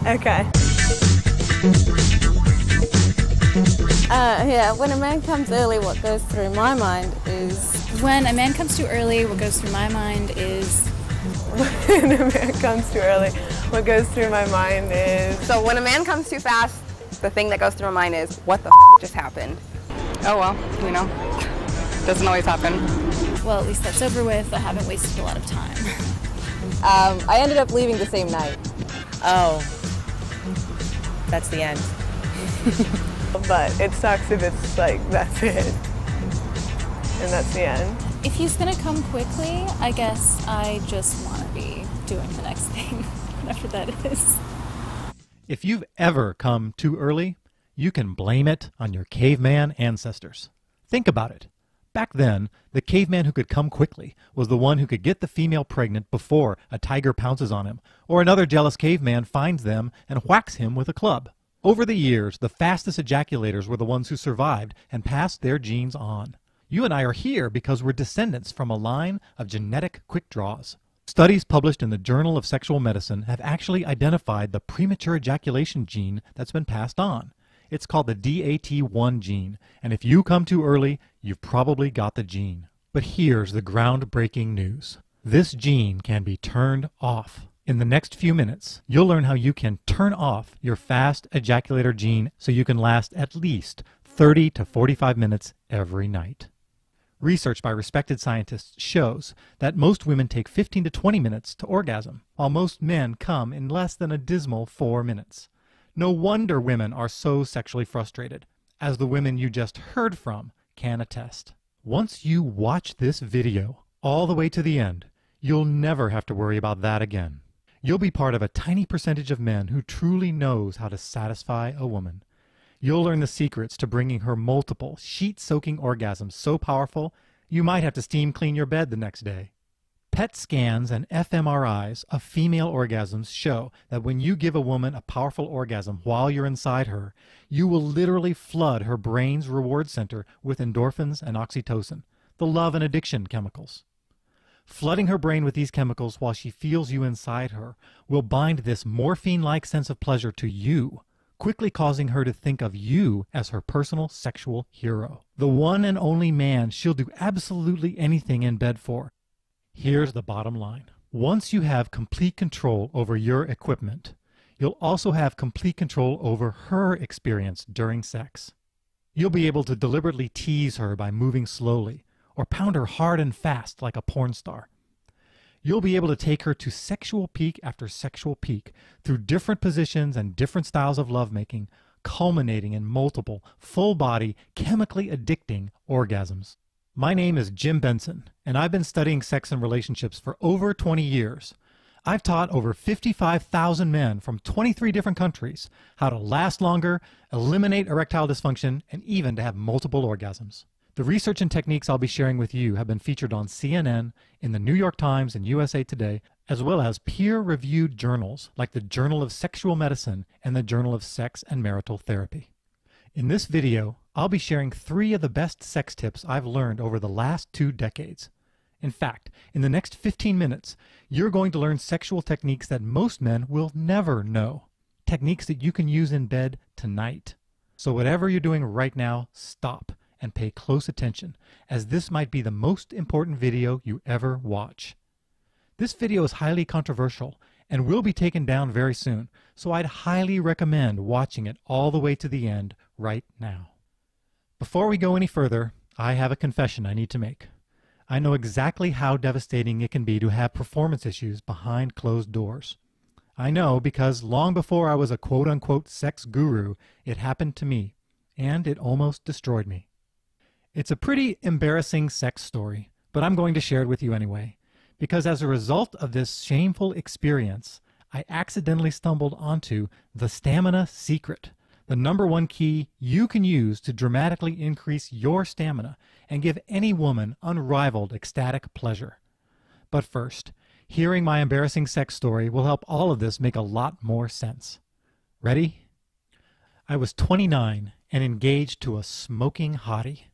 Okay. Yeah, when a man comes early, what goes through my mind is... When a man comes too early, what goes through my mind is... When a man comes too early, what goes through my mind is... So when a man comes too fast, the thing that goes through my mind is, what the just happened? Oh well, you know, doesn't always happen. Well, at least that's over with. I haven't wasted a lot of time. I ended up leaving the same night. Oh, that's the end. But it sucks if it's like, that's it. And that's the end. If he's gonna come quickly, I guess I just want to be doing the next thing, whatever that is. If you've ever come too early, you can blame it on your caveman ancestors. Think about it. Back then, the caveman who could come quickly was the one who could get the female pregnant before a tiger pounces on him, or another jealous caveman finds them and whacks him with a club. Over the years, the fastest ejaculators were the ones who survived and passed their genes on. You and I are here because we're descendants from a line of genetic quick draws. Studies published in the Journal of Sexual Medicine have actually identified the premature ejaculation gene that's been passed on. It's called the DAT1 gene, and if you come too early, you've probably got the gene. But here's the groundbreaking news. This gene can be turned off. In the next few minutes, you'll learn how you can turn off your fast ejaculator gene so you can last at least 30 to 45 minutes every night. Research by respected scientists shows that most women take 15 to 20 minutes to orgasm, while most men come in less than a dismal 4 minutes. No wonder women are so sexually frustrated, as the women you just heard from can attest. Once you watch this video all the way to the end, you'll never have to worry about that again. You'll be part of a tiny percentage of men who truly knows how to satisfy a woman. You'll learn the secrets to bringing her multiple sheet-soaking orgasms so powerful you might have to steam clean your bed the next day. PET scans and fMRIs of female orgasms show that when you give a woman a powerful orgasm while you're inside her, you will literally flood her brain's reward center with endorphins and oxytocin, the love and addiction chemicals. Flooding her brain with these chemicals while she feels you inside her will bind this morphine-like sense of pleasure to you, quickly causing her to think of you as her personal sexual hero, the one and only man she'll do absolutely anything in bed for. Here's the bottom line. Once you have complete control over your equipment, you'll also have complete control over her experience during sex. You'll be able to deliberately tease her by moving slowly, or pound her hard and fast like a porn star. You'll be able to take her to sexual peak after sexual peak through different positions and different styles of lovemaking, culminating in multiple, full-body, chemically addicting orgasms. My name is Jim Benson, and I've been studying sex and relationships for over 20 years. I've taught over 55,000 men from 23 different countries how to last longer, eliminate erectile dysfunction, and even to have multiple orgasms. The research and techniques I'll be sharing with you have been featured on CNN, in the New York Times and USA Today, as well as peer-reviewed journals like the Journal of Sexual Medicine and the Journal of Sex and Marital Therapy. In this video, I'll be sharing 3 of the best sex tips I've learned over the last 2 decades. In fact, in the next 15 minutes, you're going to learn sexual techniques that most men will never know. Techniques that you can use in bed tonight. So whatever you're doing right now, stop and pay close attention, as this might be the most important video you ever watch. This video is highly controversial and will be taken down very soon, so I'd highly recommend watching it all the way to the end right now. Before we go any further, I have a confession I need to make. I know exactly how devastating it can be to have performance issues behind closed doors. I know because long before I was a quote-unquote sex guru, it happened to me, and it almost destroyed me. It's a pretty embarrassing sex story, but I'm going to share it with you anyway, because as a result of this shameful experience, I accidentally stumbled onto the stamina secret, the #1 key you can use to dramatically increase your stamina and give any woman unrivaled ecstatic pleasure. But first, hearing my embarrassing sex story will help all of this make a lot more sense. Ready? I was 29 and engaged to a smoking hottie.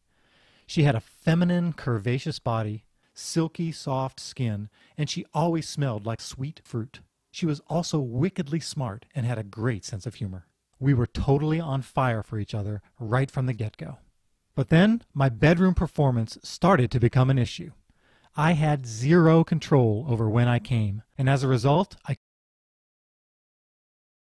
She had a feminine, curvaceous body, silky, soft skin, and she always smelled like sweet fruit. She was also wickedly smart and had a great sense of humor. We were totally on fire for each other right from the get-go. But then my bedroom performance started to become an issue. I had zero control over when I came, and as a result, I